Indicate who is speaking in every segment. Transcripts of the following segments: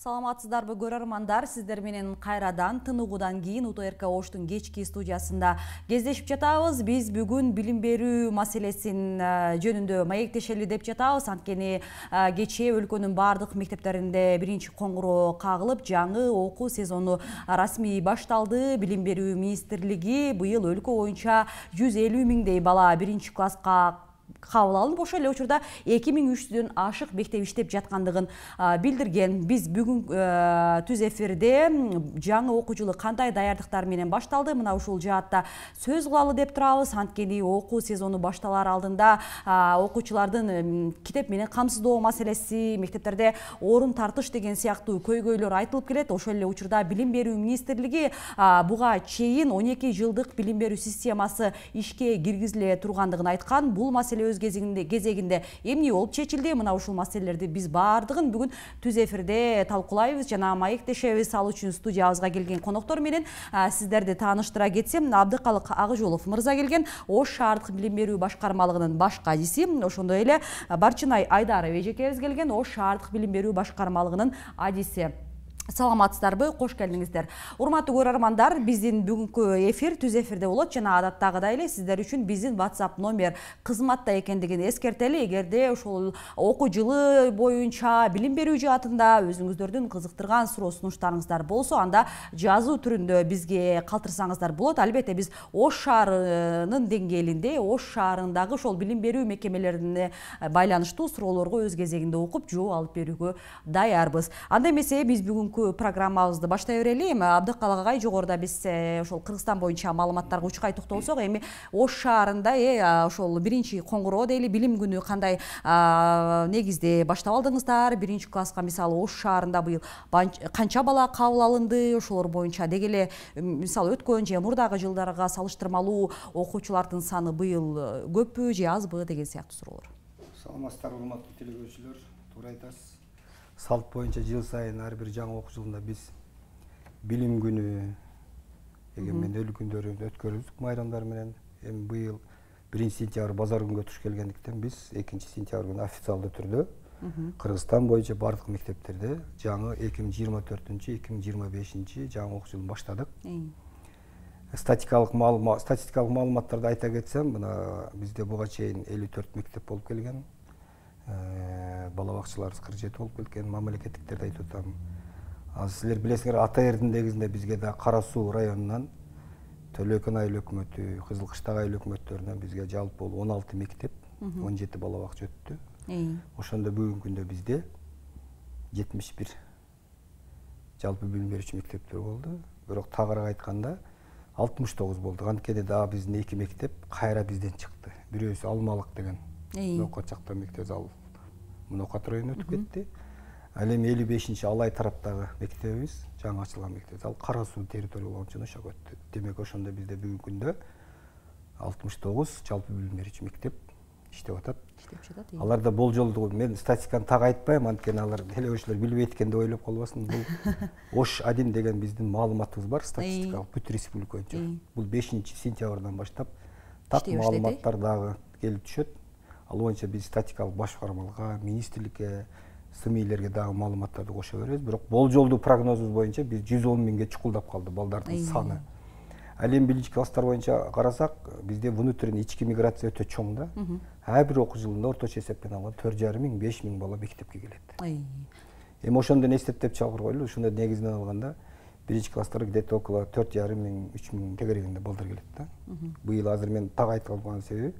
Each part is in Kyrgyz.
Speaker 1: Саламатсыздарбы көрөрмандар, сиздер менен кайрадан тыныгуудан кийин УТРК Оштун кечки студиясында кездешип жатабыз. Биз бүгүн билим берүү маселесин жөнүндө маектешели деп жатабыз. Анткени кечээ өлкөнүн бардык мектептеринде биринчи коңгуроо кагылып, жаңы окуу сезону расмий башталды. Билим берүү министрлиги быйыл өлкө боюнча 150 миңдей бала биринчи класска кабыл алынып, ошол эле учурда 2300дөн ашык мектеп иштеп жаткандыгын билдирген. Биз бүгүн түз эфирде жаңы окуу жылы кандай даярдыктар менен башталды, мына ушул жаатта сөз кылалы деп турабыз. Анткени окуу сезону башталар алдында окуучулардын китеп менен камсыздоо маселеси, мектептерде орун тартыш деген сыяктуу көйгөйлөр айтылып келет. Ошол эле учурда билим берүү министрлиги буга чейин 12 жылдык билим берүү системасы ишке киргизиле тургандыгын айткан. Бул маселе өз кезегинде эмне болуп чечилди? Мына ушул маселелерди биз баардыгын бүгүн түз эфирде талкуулайбыз. Жана маектешебиз, ал үчүн студиябызга келген коноктор менен сиздерди тааныштыра кетсем, Абдыкалык Агыжолов мырза келген, Ош шаардык билим берүү башкармалыгынын баш кадиси. Ошондой эле Барчынай Айдаров эжекебиз келген, Ош шаардык билим берүү башкармалыгынын адиси. Саламатсыздарбы, кош келдиңиздер. Урматтуу көрөрмандар, биздин бүгүнкү эфир түз эфирде болот жана адаттагыдай эле сиздер үчүн биздин WhatsApp номер кызматта экендигин эскертели. Эгерде ошол окуу жылы боюнча билим берүү жаатында өзүңүздөрдүн кызыктырган суроо сунуштарыңыздар болсо, анда жазуу түрүндө бизге калтырсаңыздар болот. Албетте биз Ош шаарынын деңгээлинде, Ош шаарындагы ошол билим берүү мекемелерине байланыштуу суроолорго өз кезегинде окуп жооп алып берүүгө даярбыз. Анда эмесе биз бүгүнкү программабызды баштай берели. Абдыкалык агай, жогоруда биз ошол Кыргызстан боюнча маалыматтарга учкай токтолсок, эми Ош шаарында ошол биринчи коңгуроо дейли, билим күнү кандай негизде баштап алдыңыздар? Биринчи класска мисалы Ош шаарында быйыл канча бала кабыл алынды? Ошолор боюнча деги эле мисалы өткөн же мурдагы жылдарга салыштырмалуу окуучулардын саны быйыл көппү же азбы деген сыяктуу суроолор.
Speaker 2: Саламатсыздар, урматтуу телекөрүүчүлөр. Туура айтасыз. Салт боюнча жыл сайын ар бир жаңы окуу жылында биз билим күнү, эгемен өлүү күндөрүн өткөрөбүз майрамдар менен. Эми быйыл 1-сентябрь базар күнгө туш келгендиктен биз 2-сентябрь күнү официалдуу түрдө Кыргызстан боюнча бардык мектептерде жаңы 2024-2025 жаңы окуу жылын баштадык. Статистикалык маалыматтарды айта кетсем, мына бизде буга чейин 54 мектеп болуп келген. Бала бакчаларыбыз 47 болуп кеткен, мамлекеттиктерди айтып атам. Силер билесиңер, Атайырдын негизинде бизге да Кара Суу районунан Төлөкөн айыл өкмөтү, Кызыл Кыштак айыл өкмөттөрүнөн бизге жалпы 16 мектеп, 17 бала бакча өттү. Ошондо бүгүнкү күндө бизде 71 жалпы билим берүүчү мектептер болду. Бирок тагыраак айтканда 69 болду. Анткени дагы биздин 2 мектеп кайра бизден чыкты. Бирөөсү Алмалык деген Нокот жакта мектеп, ал Нокот районуна өтүп кетти. Ал эми 55-чи Алай тараптагы мектебибиз, жаңы ачылган мектеп, ал Кара Суу территория боюнча ошого өттү. Демек ошондо бизде бүгүнкү күндө 69 жалпы билим берүүчү мектеп иштеп атат. Аларда болжолдуу, мен статистиканы так айтпайм, анткени алар телекөрүүчүлөр билбейт экен деп ойлоп калбасын. Бул Ош-1 деген биздин маалыматыбыз бар, статистикалык бүт республика боюнча. Бул 5-сентябрдан баштап так маалыматтар дагы келип түшөт. Ал боюнча биз статистикалык башкармалыкка, министрликке, СМИлерге дагы маалыматтарды кошо беребиз. Бирок болжолдуу прогнозубуз боюнча биз 110 миңге чукулдап калды балдардын саны. Ал эми биринчи класстар боюнча карасак, бизде внутренний ички миграция өтө чоң да. Ар бир окуу жылында орточо эсеппен алганда 4,5 миң, 5 миң бала мектепке келет. Эми ошондон эстептеп чакырып коелу, ошондо негизинен алганда биринчи класстар где-то около 4,5 миң, 3 миң тегерегинде балдар келет да. Быйыл азыр мен так айта албаган себеби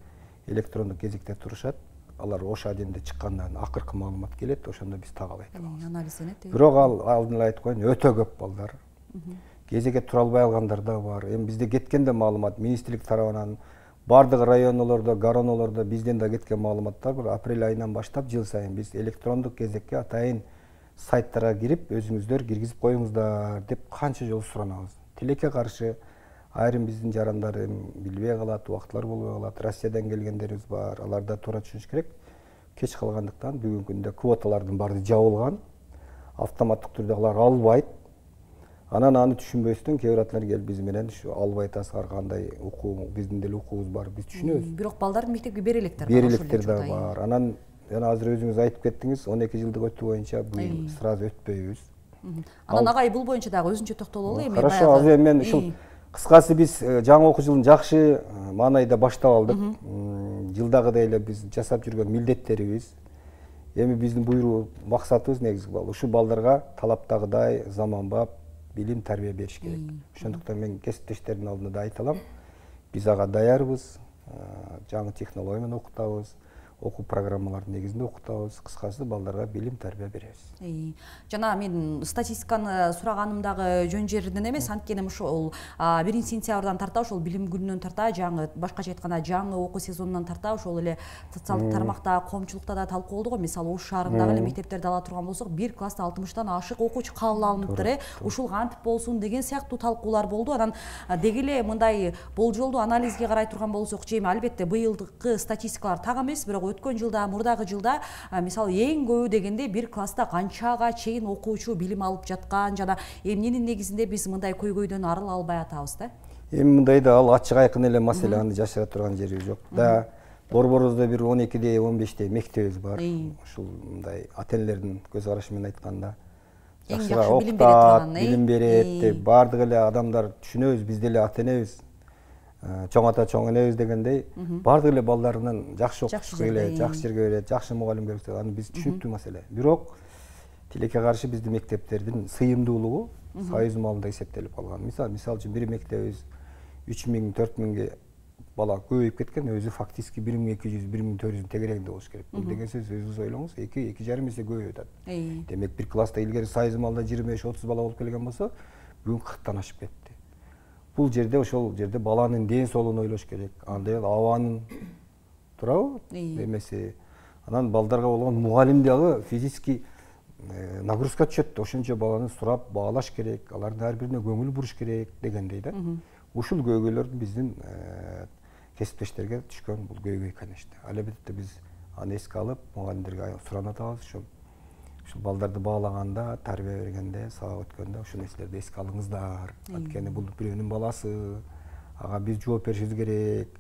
Speaker 2: электрондук кезекте турушат. Алар Ош-1 чыккандан акыркы маалымат келет, ошондо биз так айта алабыз.
Speaker 1: Анализденет.
Speaker 2: Бирок ал алдын эле айтып коеюн, өтө көп балдар. Кезекке тура албай алгандар да бар. Эми бизде кеткен да маалымат министрлик тарабынан бардык районолордо, гаронолордо бизден да кеткен маалыматтар бар. Апрель айынан баштап жыл сайын биз электрондук кезекке атайын сайттарга кирип, өзүңүздөр киргизип коюңуздар деп канча жолу суранабыз. Тилекке каршы айрым биздин жарандар билбей калат, убактылар болбой калат. Россиядан келгендерибиз бар, аларда туура түшүнүш керек. Кеч калгандыктан бүгүнкү күндө квоталардын баары жабылган. Автоматтык түрдө алар албайт. Анан аны түшүнбөстөн кээ бир атлар келип биз менен ушу албай атасыңар, кандай окуу, биздин деле окуубуз бар, биз түшүнөбүз.
Speaker 1: Бирок балдар мектепке берелектер
Speaker 2: да бар. Анан жана азыр өзүңүз айтып кеттиңиз, 12 жылдык өтүү боюнча быйыл сразу өтпөйбүз.
Speaker 1: Анан агай бул боюнча дагы өзүнчө токтололу эми.
Speaker 2: Хорошо, азыр мен ушул кыскасы биз жаңы окуу жылын жакшы маанайда баштап алдык. Жылдагыдай эле биз жасап жүргөн милдеттерибиз. Эми биздин буйруу максатыбыз негизги ушу балдарга талаптагыдай заманбап билим тарбия бериш керек. Ошондуктан мен кесиптештердин алдында да айта алам. Биз ага даярбыз. Жаңы технология менен окутабыз. Окуу программалардын негизинде окутабыз. Кыскасы балдарга билим тарбия беребиз.
Speaker 1: Жана мен статистиканы сураганымдагы жөн жеринен эмес, анткени ошол 1-сентябрдан тарта ошол билим күнүнөн тарта, жаңы башкача айтканда жаңы окуу сезонунан тарта ошол эле социалдык тармакта, коомчулукта да талкуулду го. Мисалы Ош шаарындагы эле мектептерди ала турган болсок, бир класста 60тан ашык окуучу кабыл алыныптыр. Ушул кантип болсун деген сыяктуу талкуулар болду. Анан деги эле мындай болжолдуу анализге карай турган болсок, эми албетте быйылкы статистикалар так эмес, бирок өткөн жылда, мурдагы жылда мисалы эң көбү дегенде бир класста канчага чейин окуучу билим алып жаткан жана эмненин негизинде биз мындай көйгөйдөн арыла албай атабыз да?
Speaker 2: Эми мындай да ал ачык айкын эле маселе, аны жашыра турган жери жок да. Борборубузда бир 12-де, 15-те мектебибиз бар. Ушул мындай ата-энелердин көз карашы менен айтканда жакшыраак окутат, билим берет деп баардык эле адамдар түшүнөбүз, биз деле ата-энебиз. Чоң ата чоң энебиз дегендей, баардык эле балдарынан жакшы окутуш келет, жакшы жерге берет, жакшы мугалим керек. Аны биз түшүнүктүү маселе. Бирок тилекке каршы биздин мектептердин сыйымдуулугу союз маалында эсептелип калган. Мисалы үчүн бир мектебибиз 3000-4000ге бала көбөйүп кеткен, өзү фактически 1200-1400 тегерегинде болуш керек. Бул деген сөз өзүңүз ойлоңуз, 2,5 эсе көбөйүп атат. Демек бир класста илгери союз маалында 25-30 бала болуп келген болсо, бүгүн 40тан ашып кетти. Бул жерде ошол жерде баланын ден соолугун ойлош керек. Анда абанын туурабы? Эмеси анан балдарга болгон мугалим дагы физически нагрузка түшөт. Ошончо баланы сурап баалаш керек, алардын ар бирине көңүл буруш керек дегендей да. Ушул көйгөйлөр биздин кесиптештерге түшкөн бул көйгөй, конечно. Албетте биз аны эске алып, мугалимдерге суранып атабыз. Ушул балдарды баалаганда, тарбия бергенде, сабак өткөндө ушул нерселерди эске алыңыздар. Анткени бул бирөөнүн баласы, ага биз жооп беришибиз керек.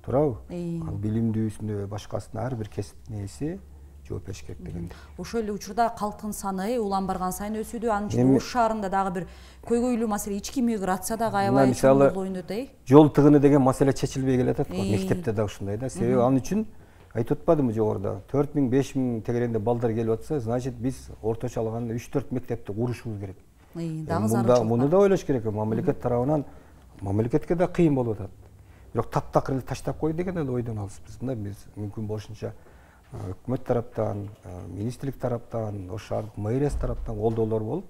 Speaker 2: Туурабы? Ал билимдүүсүнө, башкасына ар бир кесиптин ээси жооп бериш керек дегенде.
Speaker 1: Ошол эле учурда калктын саны улам барган сайын өсүүдө, анын ичинде Ош шаарында дагы бир көйгөйлүү маселе ички миграция дагы аябай чоң роль ойнойт.
Speaker 2: Жол тыгыны деген маселе чечилбей келатат. Мектепте да ушундай да. Себеби анын үчүн айтып атпадымбы жогоруда 4000-5000 тегерегинде балдар келип атса, значит биз орточо алганда 3-4 мектепти курушубуз керек.
Speaker 1: Дагы зарылчылык.
Speaker 2: Муну да ойлош керек. Мамлекет тарабынан мамлекетке да кыйын болуп атат. Бирок таптакыр эле таштап кой деген эле ойдон алыспыз. Мында биз мүмкүн болушунча өкмөт тараптан, министрлик тараптан, Ош шаардык мэриясы тараптан колдоолор болуп,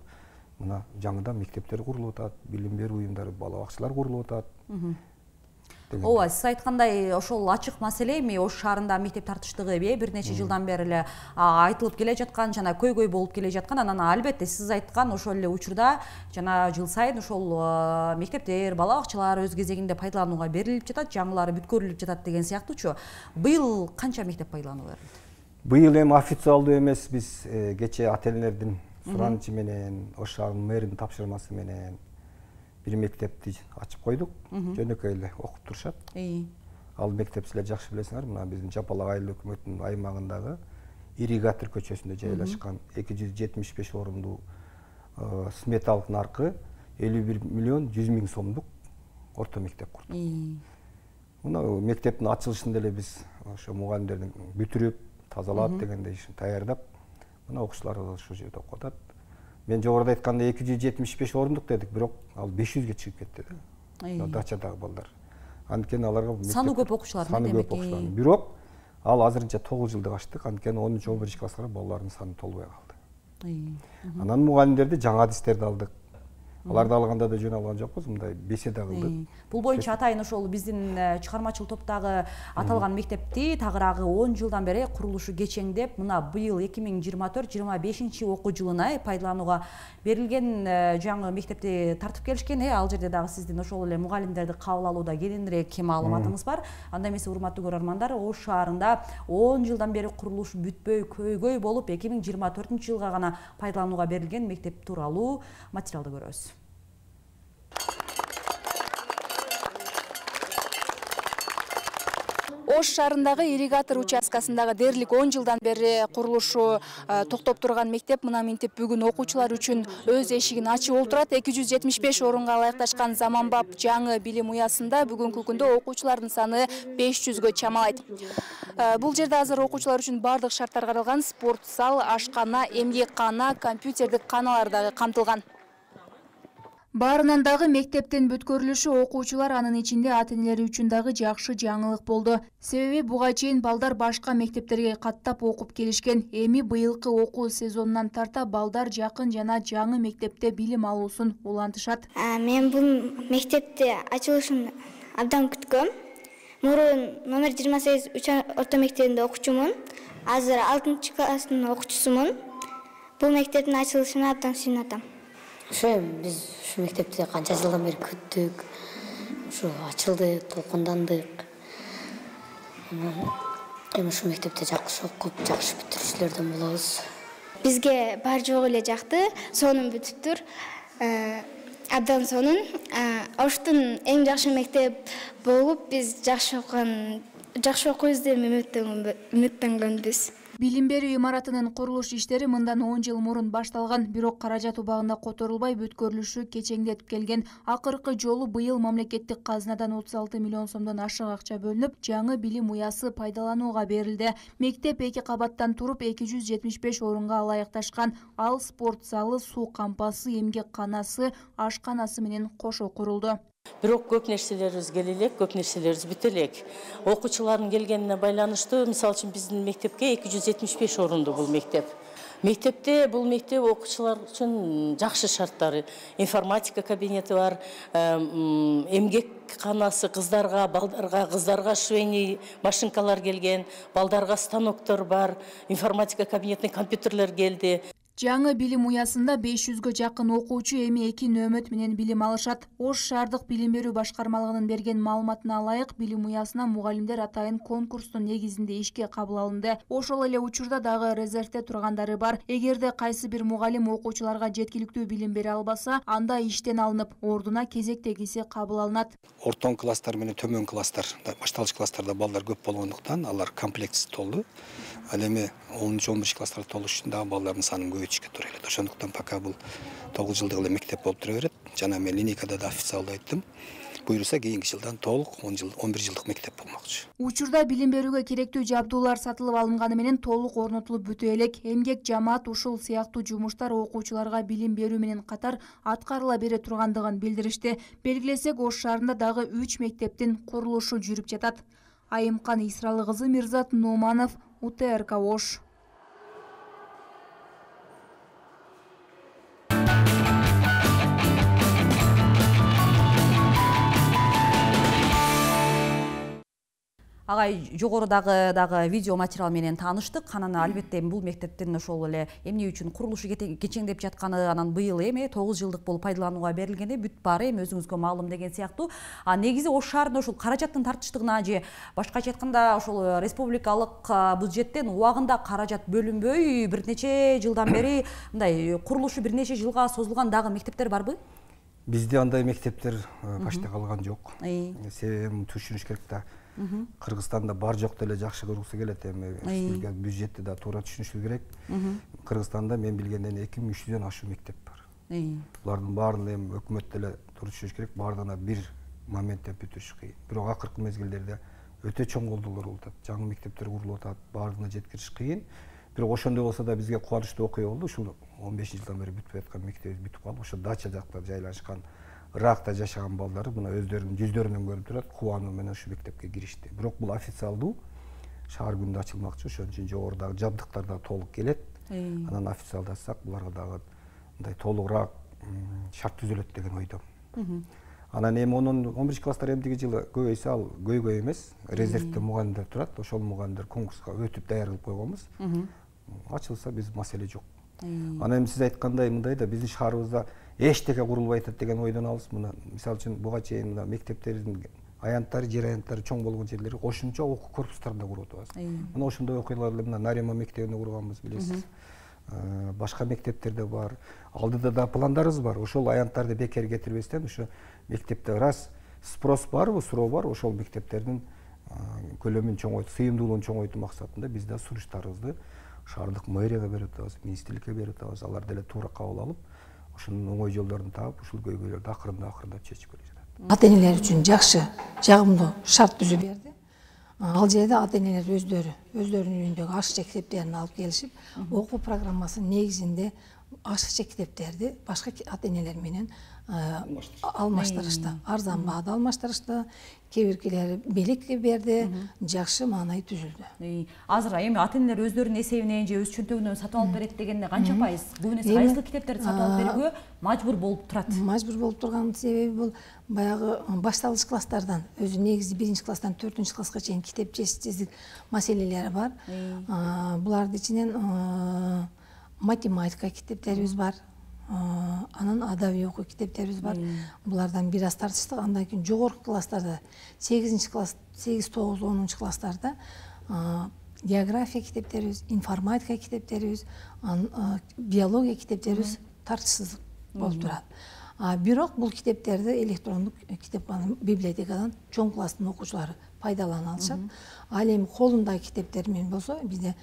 Speaker 2: мына жаңыдан мектептер курулуп атат, билим берүү уюмдары, бала бакчалар курулуп атат.
Speaker 1: Ооба, сиз айткандай ошол ачык маселе эми Ош шаарында мектеп тартыштыгы бир нече жылдан бери эле айтылып келе жаткан жана көйгөй болуп келе жаткан. Анан албетте сиз айткан ошол эле учурда жана жыл сайын ошол мектептер, бала бакчалар өз кезегинде пайдаланууга берилип жатат, жаңылары бүткөрүлүп жатат деген сыяктуучу. Быйыл канча мектеп пайдаланууга берилди?
Speaker 2: Быйыл эми официалдуу эмес, биз кечээ ата-энелердин суранычы менен, Ош шаарынын мэринин тапшырмасы менен бир мектепти ачып койдук. Жөнөкөй эле окуп турушат. Ал мектеп силер жакшы билесиңер, мына биздин Жапалак айыл өкмөтүнүн аймагындагы Ирригатор көчөсүндө жайлашкан 275 орундуу сметалык наркы 51 миллион 100 миң сомдук орто мектеп курдук. Мына мектептин ачылышында эле биз ошо мугалимдердин бүтүрүп, тазалап дегендей ишин даярдап, мына окуучулар ошол жерде окуп атат. Мен жогоруда айтканда 275 орундук дедик, бирок ал 500ге чыгып кетти да. Дачадагы балдар. Анткени аларга
Speaker 1: саны көп окуучулар
Speaker 2: демек. Бирок ал азырынча 9 жылдык аштык, анткени 10-11 класска балдардын саны толбой калды. Анан мугалимдерди жаңы адистерди алдык. Аларды алганда да жөн алган жокпуз, мындай беседа кылдык.
Speaker 1: Бул боюнча атайын ошол биздин чыгармачыл топтогу аталган мектепти тагыраагы 10 жылдан бери курулушу кечеңдеп, мына быйыл 2024-25 окуу жылына пайдаланууга берилген жаңы мектепти тартып келишкен. Ал жерде дагы сиздин ошол эле мугалимдерди кабыл алууда кененирээк маалыматыңыз бар. Анда эмесе, урматтуу көрөрмандар, Ош шаарында 10 жылдан бери курулуш бүтпөй көйгөй болуп, 2024-жылга гана пайдаланууга берилген мектеп тууралуу материалды көрөбүз.
Speaker 3: Ош шаарындагы ирригатор участкасындагы дээрлик 10 жылдан бери курулушу токтоп турган мектеп мына минтип бүгүн окуучулар үчүн өз эшигин ачып отурат. 275 орунга ылайыкташкан заманбап жаңы билим уясында бүгүнкү күндө окуучулардын саны 500гө чамалайт. Бул жерде азыр окуучулар үчүн бардык шарттар каралган. Спорт зал, ашкана, эмгеккана, компьютердик каналар дагы камтылган. Баарынан дагы мектептин бүткөрүлүшү окуучулар анын ичинде ата-энелери үчүн дагы жакшы жаңылык болду. Себеби буга чейин балдар башка мектептерге каттап окуп келишкен. Эми быйылкы окуу сезонунан тарта балдар жакын жана жаңы мектепте билим алуусун улантышат.
Speaker 4: Мен бул мектепте ачылышын абдан күткөм. Мурун номер 28 орто мектебинде окуучумун. Азыр 6 класстын окуучусумун. Бул мектептин ачылышына абдан сүйүнүп атам.
Speaker 5: Биз ушу мектепти канча жылдан бери күттүк. Ушу ачылды, толкундандык. Эми ушу мектепте жакшы окуп, жакшы бүтүрүүчүлөрдөн болобуз.
Speaker 4: Бизге бар жок эле жакты, сонун бүтүптүр. Абдан сонун. Оштун эң жакшы мектеп болуп, биз жакшы окуйбуз деп үмүттөнгөнбүз.
Speaker 3: Билим берүү имаратынын курулуш иштери мындан 10 жыл мурун башталган, бирок каражат убагында которулбай бүткөрүлүшү кечеңдетип келген. Акыркы жолу быйыл мамлекеттик казынадан 36 миллион сомдон ашык акча бөлүнүп, жаңы билим уясы пайдаланууга берилди. Мектеп 2 кабаттан туруп 275 орунга ылайыкташкан. Ал спорт залы, суу кампасы, эмгекканасы, ашканасы менен кошо курулду.
Speaker 6: Бирок көп нерселерибиз келе элек, көп нерселерибиз бүтө элек. Окуучулардын келгенине байланыштуу, мисалы үчүн биздин мектепке 275 орунду бул мектеп. Мектепте бул мектеп окуучулар үчүн жакшы шарттары. Информатика кабинети бар, эмгекканасы кыздарга, балдарга, кыздарга швейный машинкалар келген, балдарга станоктор бар, информатика кабинетине компьютерлер келди.
Speaker 3: Жаңы билим уясында 500гө жакын окуучу эми 2 нөөмөт менен билим алышат. Ош шаардык билим берүү башкармалыгынын берген маалыматына ылайык, билим уясына мугалимдер атайын конкурстун негизинде ишке кабыл алынды. Ошол эле учурда дагы резервде тургандары бар. Эгерде кайсы бир мугалим окуучуларга жеткиликтүү билим бере албаса, анда иштен алынып, ордуна кезектегиси кабыл алынат.
Speaker 2: Ортон класстар менен төмөн класстар, башталгыч класстарда балдар көп болгондуктан алар комплектсиз толду. Ал эми 10-11 класстарда толуш үчүн дагы балдардын санын көбөйтүшкө туура келет. Ошондуктан пока бул 9 жылдык эле мектеп болуп тура берет. Жана мен линейкада да официалдуу айттым. Буюрса кийинки жылдан толук 11 жылдык мектеп болмокчу.
Speaker 3: Учурда билим берүүгө керектүү жабдуулар сатылып алынганы менен толук орнотулуп бүтө элек. Эмгек, жамаат ушул сыяктуу жумуштар окуучуларга билим берүү менен катар аткарыла бере тургандыгын билдиришти. Белгилесек, Ош шаарында дагы 3 мектептин курулушу жүрүп жатат. Айымкан Исралы кызы, Мирзат Нуманов, УТРК Ош.
Speaker 1: Агай жогорудагы видео материал менен тааныштык. Анан албетте бул мектептин ошол эле эмне үчүн курулушу кечеңдеп жатканы, анан быйыл эми 9 жылдык болуп пайдаланууга берилгенде бүт баары эми өзүңүзгө маалым деген сыяктуу. Негизи Ош шаарында ошол каражаттын тартыштыгына же башкача айтканда ошол республикалык бюджеттен убагында каражат бөлүнбөй, бир нече жылдан бери мындай курулушу бир нече жылга созулган дагы мектептер барбы?
Speaker 2: Бизде андай мектептер башта калган жок. Себебин түшүнүш керек да. Кыргызстанда бар жок деле жакшы кыргысы келет, эми бюджетти да туура түшүнүшү керек. Кыргызстанда мен билгенден 2300дөн ашуу мектеп бар. Булардын баарын эми өкмөт деле туура түшүнүш керек, баардыгына бир моментте бүтүрүш кыйын. Бирок акыркы мезгилдерде өтө чоң колдоолор болуп атат, жаңы мектептер курулуп атат, баардыгына жеткириш кыйын. Бирок ошондой болсо да бизге кубанычтуу окуя болду. Ушул 15 жылдан бери бүтпөй аткан мектебибиз бүтүп калды. Ошо дача жакта жайлашкан, ыракта жашаган балдары мына өздөрүнүн жүздөрүнөн көрүнүп турат, кубануу менен ушу мектепке киришти. Бирок бул официалдуу шаар күндө ачылмакчы, ошон үчүн жогорудагы жабдыктар да толук келет. Анан официалдасак, буларга дагы мындай толугураак шарт түзүлөт деген ойдомун. Анан эми 11 класстар эмдиги жылы көбөйсө, ал көйгөй эмес, резервде мугалимдер турат. Ошол мугалимдер конкурска өтүп даярдалып койгонбуз. Ачылса биз маселе жок. Анан эми сиз айткандай мындай да биздин шаарыбызда эчтеке курулбай атат деген ойдон алыс. Мына мисалы үчүн буга чейин мына мектептердин аянттары, жер аянттары чоң болгон жерлери кошумча окуу корпустарын да куруп атабыз. Мына ошондой окуялар эле мына Нарема мектебинде курганбыз, билесиз. Башка мектептерде бар. Алдыда да пландарыбыз бар. Ошол аянттарды бекер кетирбестен, ошо мектепте раз спрос барбы, суроо бар, ошол мектептердин көлөмүн чоңойтуу, сыйымдуулугун чоңойтуу максатында биз да суручтарыбызды шаардык мэрияга берип атабыз, министрликке берип атабыз. Алар деле туура кабыл алып, ошонун оңой жолдорун таап, ушул көйгөйлөрдү акырындап чечип келе жатат.
Speaker 7: Ата-энелер үчүн жакшы, жагымдуу шарт түзүп берди. Ал жерде ата-энелер өздөрүнүн үйүндөгү ашыкча китептерин алып келишип, окуу программасынын негизинде ашыкча китептерди башка ата-энелер менен алмаштырышты. Арзан баада алмаштырышты. Кээ биркилери белекке берди, жакшы маанай түзүлдү.
Speaker 1: Азыр эми ата-энелер өздөрүнүн эсебинен же өз чөнтөгүнөн сатып алып берет дегенде канча пайыз? Көбүнесе кайсыл китептерди сатып алып берүүгө мажбур болуп турат?
Speaker 7: Мажбур болуп турган себеби бул баягы башталгыч класстардан, өзү негизи 1-класстан 4-класска чейин китеп жетишсиздик маселелери бар. Булардын ичинен математика китептерибиз бар. Анан адабий окуу китептерибиз бар. Булардан бир аз тартыштык. Андан кийин жогорку класстарда 8-класс, 8-9, 10-класстарда география китептерибиз, информатика китептерибиз, биология китептерибиз тартышсыз болуп турат. Бирок бул китептерди электрондук китепкана библиотекадан чоң класстын окуучулары пайдалана алышат. Ал эми колундагы китептер менен болсо бизде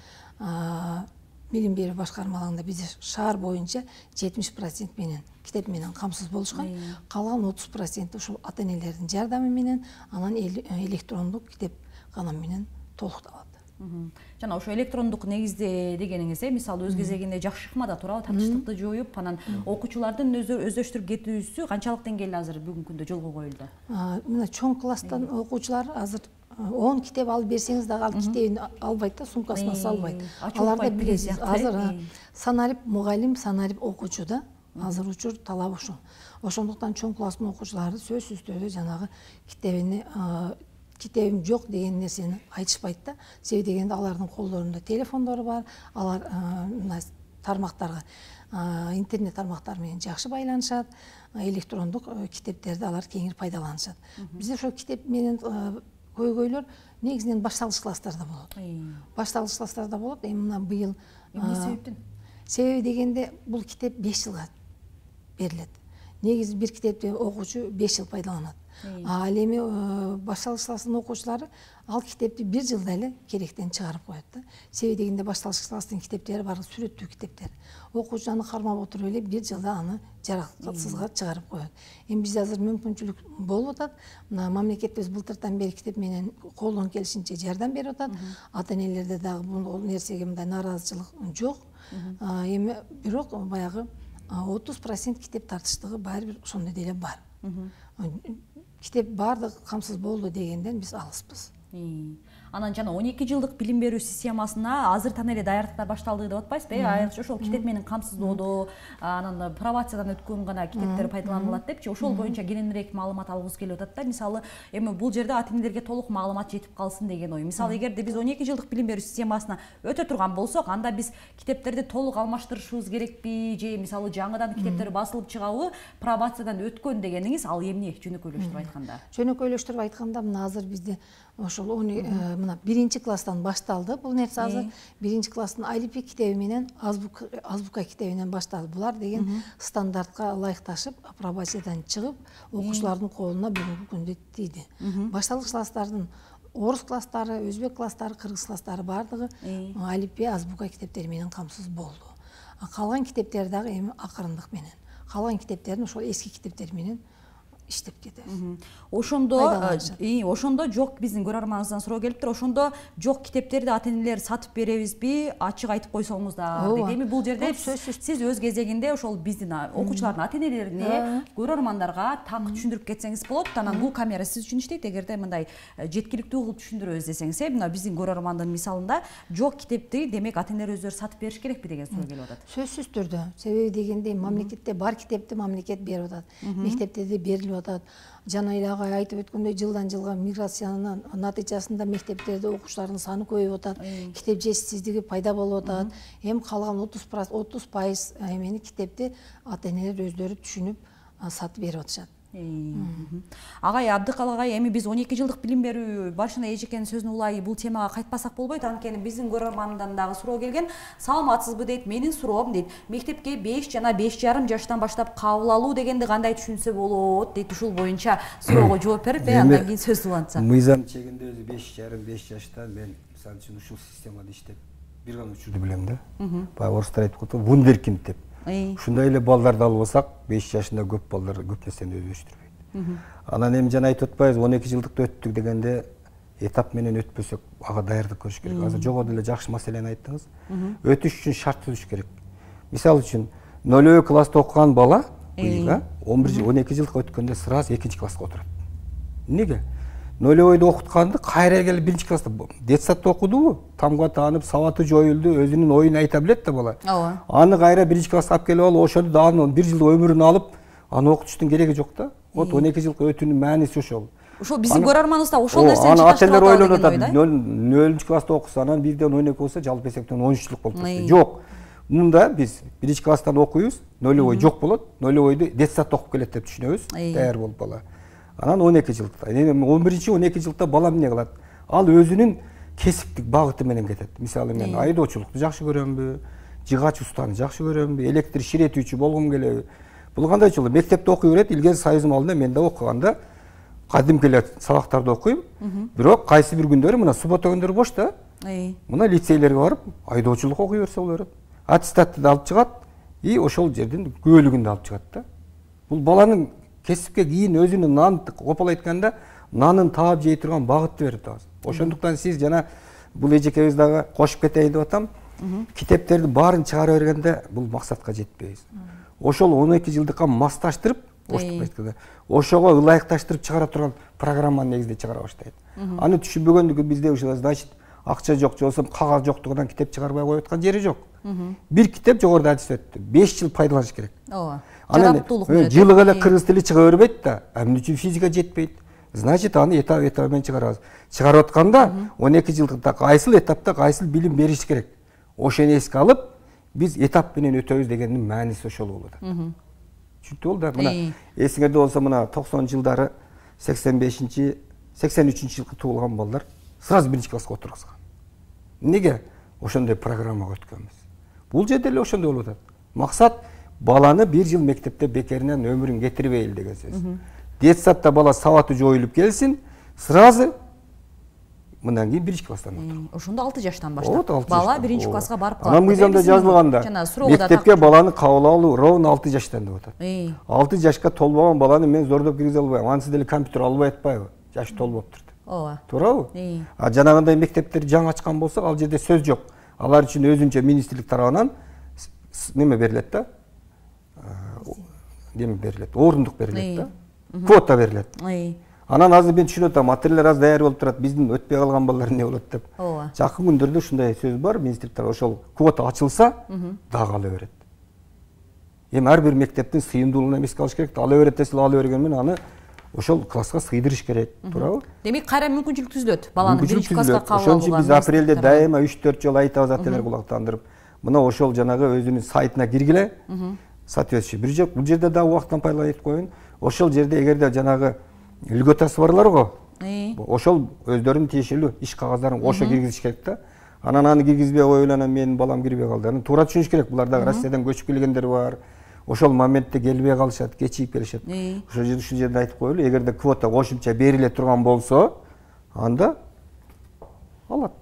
Speaker 7: билим берүү башкармалыгында бизде шаар боюнча 70% менен китеп менен камсыз болушкан. Калган 30% ушул ата-энелердин жардамы менен анан электрондук китепкана менен толукталат.
Speaker 1: Жана ошо электрондук негизде дегениңиз, мисалы өз кезегинде жакшы ыкмада турабы, тартыштыкты жоюп, анан окуучулардын өздөштүрүп кетүүсү канчалык деңгээлде азыр бүгүнкү күндө жолго коюлду?
Speaker 7: Мына чоң класстан окуучулар азыр 10 китеп алып берсеңиз дагы ал китебин албайт да, сумкасына салбайт. Аларда билесиз, азыр санарип мугалим, санарип окуучу да, азыр учур талап ошол. Ошондуктан чоң класстын окуучулары сөзсүз түрдө жанагы китебим жок деген нерсени айтышпайт да. Себеби дегенде алардын колдорунда телефондору бар, алар мына тармактарга, интернет тармактары менен жакшы байланышат, электрондук китептерди алар кеңири пайдаланышат. Бизде ошол китеп менен көйгөйлөр негизинен башталгыч класстарда болот. Башталгыч класстарда болот. Эми мына быйыл
Speaker 1: эмне себептен?
Speaker 7: Себеби дегенде бул китеп 5 жылга берилет. Негизи бир китепти окуучу 5 жыл пайдаланат. Ал эми башталгыч класстын окуучулары ал китепти 1 жылда эле керектен чыгарып коет да. Себеби дегенде башталгыч класстын китептери баары сүрөттүү китептер. Окуучу аны кармап отуруп эле 1 жылда аны жараксызга чыгарып коет. Эми бизде азыр мүмкүнчүлүк болуп атат. Мына мамлекетибиз былтыртан бери китеп менен колдон келишинче жардам берип атат. Ата-энелерде дагы бул нерсеге мындай нааразычылык жок. Эми бирок баягы 30% китеп тартыштыгы баары бир ошондой деле бар. Китеп баардыгы камсыз болду дегенден биз алыспыз.
Speaker 1: Анан жана 12 жылдык билим берүү системасына азыртан эле даярдыктар башталды деп атпайсызбы? Айрыкча ошол китеп менен камсыздоодо, анан пробациядан өткөн гана китептер пайдаланылат депчи, ошол боюнча кененирээк маалымат алгыбыз келип атат да. Мисалы, эми бул жерде ата-энелерге толук маалымат жетип калсын деген ой. Мисалы, эгерде биз 12 жылдык билим берүү системасына өтө турган болсок, анда биз китептерди толук алмаштырышыбыз керекпи, же мисалы жаңыдан китептер басылып чыгабы, пробациядан өткөн дегениңиз ал эмне жөнөкөйлөштүрүп айтканда?
Speaker 7: Жөнөкөйлөштүрүп айтканда мына азыр бизде ошол мына 1-класстан башталды бул нерсе азыр. 1-класстын алифи китеби менен азбука китебинен башталды. Булар деген стандартка ылайыкташып, апробациядан чыгып, окуучулардын колуна бүгүнкү күндө тийди. Башталгыч класстардын орус класстары, өзбек класстары, кыргыз класстары бардыгы алифи, азбука китептери менен камсыз болду. Калган китептер дагы эми акырындык менен. Калган китептерин ошол эски китептер менен иштеп кетебиз.
Speaker 1: Ошондо жок, биздин көрөрманыбыздан суроо келиптир. Ошондо жок китептерди ата-энелер сатып беребизби? Ачык айтып койсоңуз да. Эми бул жерде сиз өз кезегинде ошол биздин окуучулардын ата-энелерине, көрөрмандарга так түшүндүрүп кетсеңиз болот. Анан бул камера сиз үчүн иштейт. Эгерде мындай жеткиликтүү кылып түшүндүрөбүз десеңиз, мына биздин көрөрмандын мисалында жок китепти демек ата-энелер өздөрү сатып бериш керекпи деген суроо келип атат.
Speaker 7: Сөзсүз түрдө. Себеби дегенде мамлекетте бар китепти мамлекет берип атат. Мектептерде берилип атат. Жана эле агай айтып өткөндөй жылдан жылга миграциянын натыйжасында мектептерде окуучулардын саны көбөйүп атат, китеп жетишсиздиги пайда болуп атат. Эми калган 30% эмени китепти ата-энелер өздөрү түшүнүп сатып берип атышат.
Speaker 1: Агай Абдыкал агай, эми биз 12 жылдык билим берүү башына эжекенин сөзүн улай бул темага кайтпасак болбойт. Анткени биздин көрөрмандан дагы суроо келген. Саламатсызбы дейт. Менин суроом дейт. Мектепке 5 жана 5,5 жаштан баштап кабыл алуу дегенди кандай түшүнсө болот дейт. Ушул боюнча суроого жооп берип, андан кийин сөз улантсак.
Speaker 2: Мыйзам чегинде өзү 5,5 жаштан мен мисалы үчүн ушул системада иштеп бир гана учурду билем да. Баягы орустар айтып коет, вундеркинд деп. Ушундай эле балдарды алып алсак, 5 жашында көп балдар көп нерсени өздөштүрбөйт. Анан эми жана айтып атпайбыз, 12 жылдыкты өттүк дегенде этап менен өтпөсөк, ага даярдык көрүш керек. Азыр жогоруда эле жакшы маселени айттыңыз. Өтүш үчүн шарт түзүш керек. Мисалы үчүн 0 класста окуган бала, 12 жылдыкка өткөндө сразу 2 класска отурат. Эмнеге? 0 окутканды кайра келип 1 класста детсадда окудубу? Тамга таанып, сабаты жоюлду, өзүнүн оюн айта билет да бала. Аны кайра 1 класска алып келип алып, ошону дагы 1 жыл өмүрүн алып, аны окутуштун кереги жок да. Вот 12 жылкы өтүүнүн мааниси ошол.
Speaker 1: Ошол биздин көрөрманыбыз да ошол нерсени
Speaker 2: чыгаштырып атат. Аны ойлонуп атат. 0 класста окуса, анан 1ден 12 болсо, жалпы эсептен 13 жылдык болуп калат. Жок. Мында биз 1 класстан окуйбуз, 0 жок болот. 0 детсадда окуп келет деп түшүнөбүз. Даяр болуп бала. Анан 12 жылдыкта. Эми 11-12 жылдыкта бала эмне кылат? Ал өзүнүн кесиптик багыты менен кетет. Мисалы мен айдоочулукту жакшы көрөмбү, жыгач устаны жакшы көрөмбү, электр ширетүүчү болгум келеби? Бул кандай чоло? Мектепте окуй берет, Илгез Союздун алдында мен да окуганда кадимки эле сабактарды окуйм. Бирок кайсы бир күндөрү мына суббота күндөрү бош да. Мына лицейлерге барып айдоочулук окуй берсе боло берет. Аттестатты да алып чыгат, и ошол жерден көөлүгүн да алып чыгат да. Бул баланын кесипке кийин өзүнүн нан опол айтканда нанын таап жей турган багытты берет азыр. Ошондуктан сиз жана бул эжекебиз дагы кошуп кетейин деп атам. Китептердин баарын чыгара бергенде бул максатка жетпейбиз. Ошол 12 жылдыкка масташтырып, ошого ылайыкташтырып чыгара турган программаны негизде чыгара баштайт. Аны түшүнбөгөндүгү бизде ушул значит акча жок, же болбосо кагаз жоктугунан китеп чыгарбай коюп аткан жери жок. Бир китеп жогоруда адис өттү. 5 жыл пайдаланыш керек.
Speaker 1: Жараптуулук менен.
Speaker 2: Жылыга эле кыргыз тили чыга бербейт да. Эмне үчүн физика жетпейт? Значит, аны этап менен чыгарабыз. Чыгарып атканда 12 жылдыкта кайсыл этапта кайсыл билим бериш керек. Ошону эске алып, биз этап менен өтөбүз дегендин мааниси ошол болот. Түшүнүктүү болду да. Мына эсиңерде болсо мына 90 жылдары 85-83 жылкы туулган балдар сразу 1 класска отургузган. Эмнеге? Ошондой программага өткөнбүз. Бул жерде эле ошондой болуп атат. Максат баланы 1 жыл мектепте бекеринен өмүрүн кетирбейли деген сөз. Детсадда бала сабаты жоюлуп келсин, сразу мындан кийин 1 класстан отуруп.
Speaker 1: Ошондо 6 жаштан баштап бала 1 класска барып калат.
Speaker 2: Анан мыйзамда жазылганда мектепке баланы кабыл алуу ровно 6 жаштан деп атат. 6 жашка толбогон баланы мен зордоп киргизе албайм. Анысы деле компьютер албай атпайбы? Жашы толбоптур. Ооба. Туурабы? А жанагындай мектептер жаңы ачкан болсо, ал жерде сөз жок. Алар үчүн өзүнчө министрлик тарабынан неме берилет да? Неме берилет? Орындук берилет да? Квота берилет. Анан азыр мен түшүнүп атам, материалдар аз даяр болуп турат, биздин өтпөй калган балдар эмне болот деп. Жакын күндөрдө ушундай сөз бар, министрлик тарабы ошол квота ачылса, дагы ала берет. Эми ар бир мектептин сыйымдуулугун эске алыш керек. Ала берет десе, ала берген менен аны ошол класска сыйдырыш керек, туурабы?
Speaker 1: Демек кайра мүмкүнчүлүк түзүлөт баланы 1 класска кабыл
Speaker 2: алууга. Ошон үчүн биз апрелде дайыма 3-4 жолу айтабыз ателер кулактандырып. Мына ошол жанагы өзүнүн сайтына киргиле. Соответствующий бул жерде дагы убакыттан пайдаланып коюн. Ошол жерде эгерде жанагы льготасы барлар го. Ошол өздөрүнүн тиешелүү иш кагаздарын ошо киргизиш керек да. Анан аны киргизбей коюп анан менин балам кирбей калды. Аны туура түшүнүш керек. Булар дагы Россиядан көчүп келгендер бар. Ошол моментте келбей калышат, кечигип келишет. Ушул жерде айтып коелу, эгерде квота кошумча бериле турган болсо, анда алат.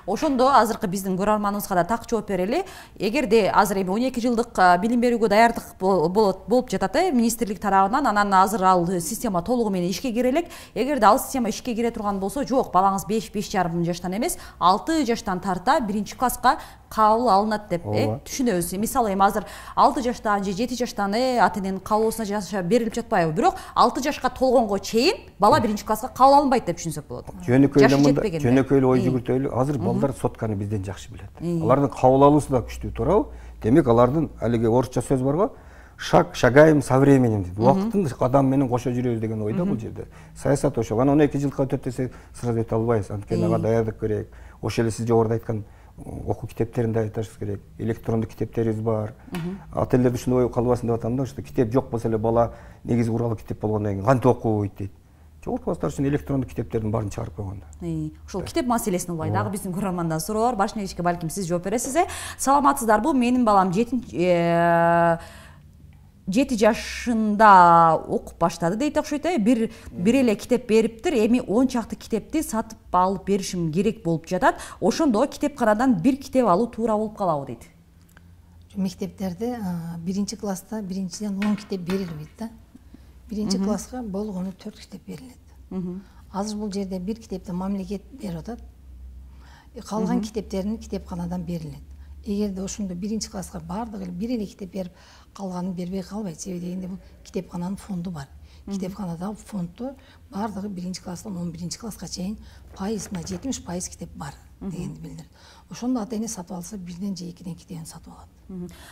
Speaker 1: Ошондо азыркы биздин көрөрманыбызга да так жооп берели. Эгерде азыр эми 12 жылдык билим берүүгө даярдык болуп жатат, министрлик тарабынан, анан азыр ал система толугу менен ишке кире элек. Эгерде ал система ишке кире турган болсо, жок, балаңыз 5-5,5 жаштан эмес, 6 жаштан тарта 1 класска кабыл алынат деп түшүнөбүз. Мисалы эми азыр 6 жаштан же 7 жаштан ата эненин каалоосуна жаша берилип жатпайбы? Бирок 6 жашка толгонго чейин бала 1 класска кабыл алынбайт деп түшүнсөк болот.
Speaker 2: Жөнөкөй ой жүгүртөлү. Азыр балдар сотканы бизден жакшы билет. Алардын кабыл алуусу да күчтүү, туурабы? Демек алардын алиги орусча сөз барго, шагаем со временем дейт. Убакыттын кадам менен кошо жүрөбүз деген ойда бул жерде. Саясат ошол. Анан 12 жылга өтөт десе, сразу өтө албайбыз. Анткени ага даярдык керек. Ошол эле сиз жогоруда айткан окуу китептерин да айтышыбыз керек. Электрондук китептерибиз бар. Ата-энелер ушундай ой калбасын деп атам да, ушул китеп жок болсо эле бала негизи куралы китеп болгондон кийин кантип окуйт дейт. Жогорку үчүн электрондук китептердин баарын чыгарып койгон да.
Speaker 1: Ушул китеп маселесин улай дагы биздин көрөрмандан суроолор бар. Башына ишке балким сиз жооп бересиз. Саламатсыздарбы? Менин балам 7 жашында окуп баштады дейт окшойт. Бир эле китеп бериптир. Эми 10 чакты китепти сатып алып беришим керек болуп жатат. Ошондо китепканадан бир китеп алуу туура болуп калабы дейт.
Speaker 7: Мектептерде 1-класста биринчиден 10 китеп берилбейт да. 1-класска болгону 4 китеп берилет. Азыр бул жерде бир китепти мамлекет берип атат. Калган китептерин китепканадан берилет. Эгерде ошондо 1-класска баардыгы бир эле китеп берип калганын бербей калбайт. Себеби дегенде бул китепкананын фонду бар. Китепканада фонддо баардыгы 1-класстан 11-класска чейин пайызына 70% китеп бар дегенди билдирет. Ошондо ата-эне сатып алса бирден же экиден китебин сатып алат.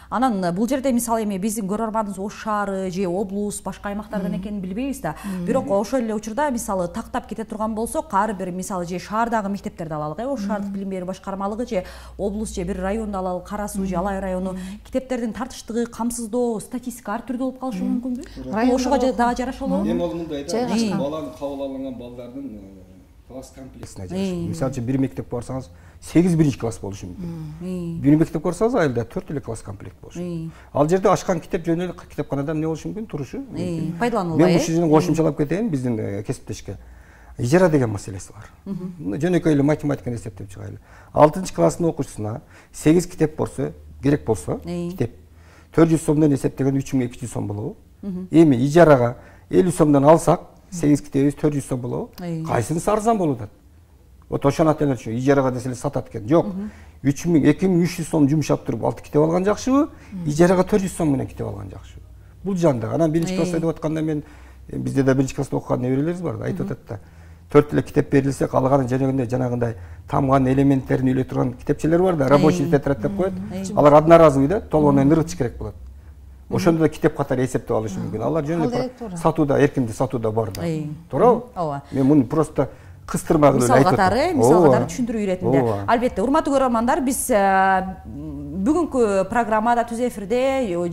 Speaker 1: Анан бул жерде мисалы эми биздин көрөрманыбыз Ош шаары же облус башка аймактардан экенин билбейбиз да. Бирок ошол эле учурда мисалы тактап кете турган болсок, ар бир мисалы же шаардагы мектептерди алалык, Ош шаардык билим берүү башкармалыгы же облус же бир районду алалык, Кара Суу же Алай району китептердин тартыштыгы, камсыздоо, статистика ар түрдүү болуп калышы мүмкүнбү? Ошого дагы жарашалабы?
Speaker 2: Эми ал мындай да, баланы кабыл алынган балдардын класс комплексине жараша. Мисалы үчүн бир мектеп барсаңыз 8 1 класс болушу мүмкүн. Бир мектеп барсаңыз айылда 4 эле класс комплект болушу мүмкүн. Ал жерде ачкан китеп жөн эле китепканадан эмне болушу мүмкүн? Турушу.
Speaker 1: Пайдаланылбай.
Speaker 2: Мен ушул жерден кошумчалап кетейин биздин кесиптешке. Ижара деген маселеси бар. Жөнөкөй эле математиканы эсептеп чыгайлы. 6-класстын окуучусуна 8 китеп болсо, керек болсо, китеп 400 сомдон эсептеген 3200 сом болобу? Эми ижарага 50 сомдон алсак, 8 китебиз 400 сом болобу? Кайсынысы арзан болуп атат? Вот ошону ата-энелер үчүн ижарага десе сатат экен. Жок. 2300 сом жумшап туруп 6 китеп алган жакшыбы? Ижарага 400 сом менен китеп алган жакшыбы? Бул жанда. Анан 1-класста деп атканда мен бизде да 1-класста окуган неберелерибиз бар да, айтып атат да. 4 эле китеп берилсе, калганы жанагындай тамган элементтерин үйлөй турган китепчелер бар да, рабочий тетрадь деп коет. Алар одноразовый да, толгондон ыргытыш керек болот. Ошондо да китеп катары эсептеп алышы мүмкүн. Алар жөн эле сатууда, эркинде сатууда бар да. Туурабы?
Speaker 1: Ооба.
Speaker 2: Мен муну просто кыстырмак эле айтып атам.
Speaker 1: Мисал катары түшүндүрүү иретинде. Албетте, урматтуу көрөрмандар, биз бүгүнкү программада түз эфирде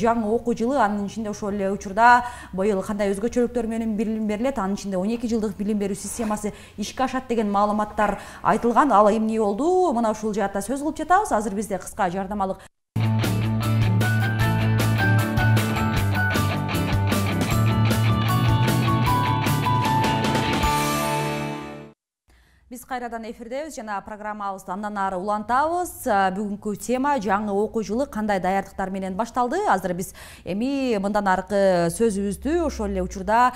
Speaker 1: жаңы окуу жылы, анын ичинде ошол эле учурда быйыл кандай өзгөчөлүктөр менен билим берилет, анын ичинде 12 жылдык билим берүү системасы ишке ашат деген маалыматтар айтылган. Ал эмне болду? Мына ушул жаатта сөз кылып жатабыз. Азыр бизде кыска жардамалык Биз кайрадан эфирдебиз жана программабызды андан ары улантабыз. Бүгүнкү тема жаңы окуу жылы кандай даярдыктар менен башталды. Азыр биз эми мындан аркы сөзүбүздү ошол эле учурда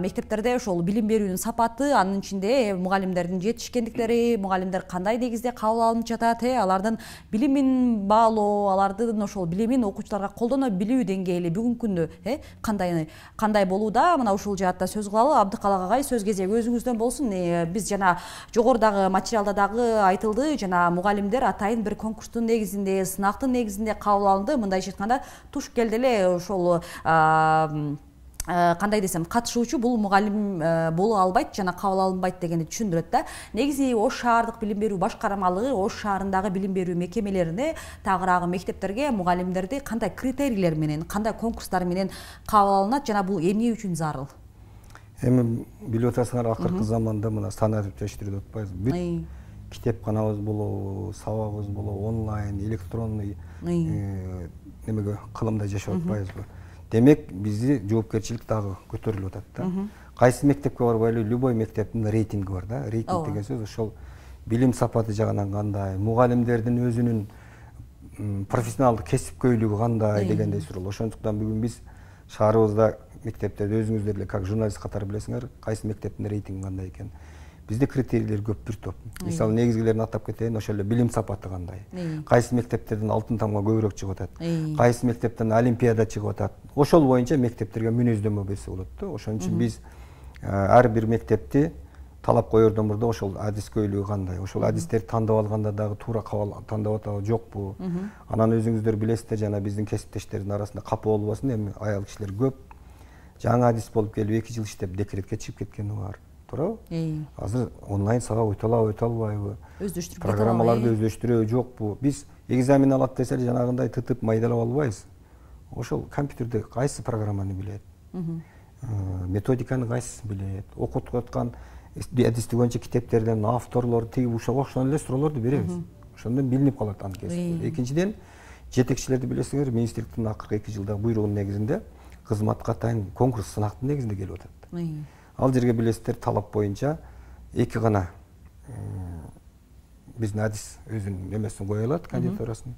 Speaker 1: мектептерде ошол билим берүүнүн сапаты, анын ичинде мугалимдердин жетишкендиктери, мугалимдер кандай негизде кабыл алынып жатат, алардын билимин баалоо, алардын ошол билимин окуучуларга колдоно билүү деңгээли бүгүнкү күндө кандай болууда? Мына ушул жаатта сөз кылалы. Абдыкалак агай, сөз кезеги өзүңүздөн болсун. Биз жана жогорудагы материалда дагы айтылды, жана мугалимдер атайын бир конкурстун негизинде, сынактын негизинде кабыл алынды. Мындайча айтканда туш келди эле ошол кандай десем, катышуучу бул мугалим боло албайт жана кабыл алынбайт дегенди түшүндүрөт да. Негизи Ош шаардык билим берүү башкармалыгы Ош шаарындагы билим берүү мекемелерине, тагыраагы мектептерге мугалимдерди кандай критерийлер менен, кандай конкурстар менен кабыл алынат жана бул эмне үчүн зарыл?
Speaker 2: Эми билип атасыңар, акыркы заманда мына санатып тештирүү деп атпайбыз. Бүт китепканабыз болобу, сабагыбыз болобу, онлайн, электронный немеге кылымда жашап атпайбызбы? Демек, бизди жоопкерчилик дагы көтөрүлүп атат да. Кайсы мектепке барбайлы, любой мектептин рейтинги бар да. Рейтинг деген сөз ошол билим сапаты жагынан кандай, мугалимдердин өзүнүн профессионалдык кесипкөйлүгү кандай дегендей суроо. Ошондуктан бүгүн биз шаарыбызда мектептерде өзүңүздөр эле как журналист катары билесиңер, кайсы мектептин рейтинги кандай экен. Бизде критерийлер көп, бир топ. Мисалы негизгилерин атап кетейин, ошол эле билим сапаты кандай. Кайсы мектептерден алтын тамга көбүрөөк чыгып атат. Кайсы мектептен олимпиада чыгып атат. Ошол боюнча мектептерге мүнөздөмө берсе болот да. Ошон үчүн биз ар бир мектепти талап коердон мурда ошол адискөйлүгү кандай, ошол адистерди тандап алганда дагы туура тандап атабы жокпу. Анан өзүңүздөр билесиздер, жана биздин кесиптештердин арасында капа болбосун, эми аял кишилер көп. Жаңы адис болуп келип 2 жыл иштеп декретке чыгып кеткени бар. туурабы? Азыр онлайн сага өтө албайбы?
Speaker 1: Өздөштүрүп
Speaker 2: программаларды өздөштүрөбү жокпу? Биз экзамен алат десе эле жанагындай тытып майдалап албайбыз. Ошол компьютерде кайсы программаны билет? Методиканы кайсысын билет? Окутуп аткан адисти боюнча китептерден авторлор тиги ушуга окшогон эле суроолорду беребиз. Ошондон билинип калат анын кесиби. Экинчиден, жетекчилерди билесиңер, министрликтин акыркы 2 жылдагы буйругунун негизинде кызматка атайын конкурс сынактын негизинде келип атат. Ал жерге билесиздер, талап боюнча 2 гана биздин адис өзүнүн эмесин кое алат, кандидатурасын.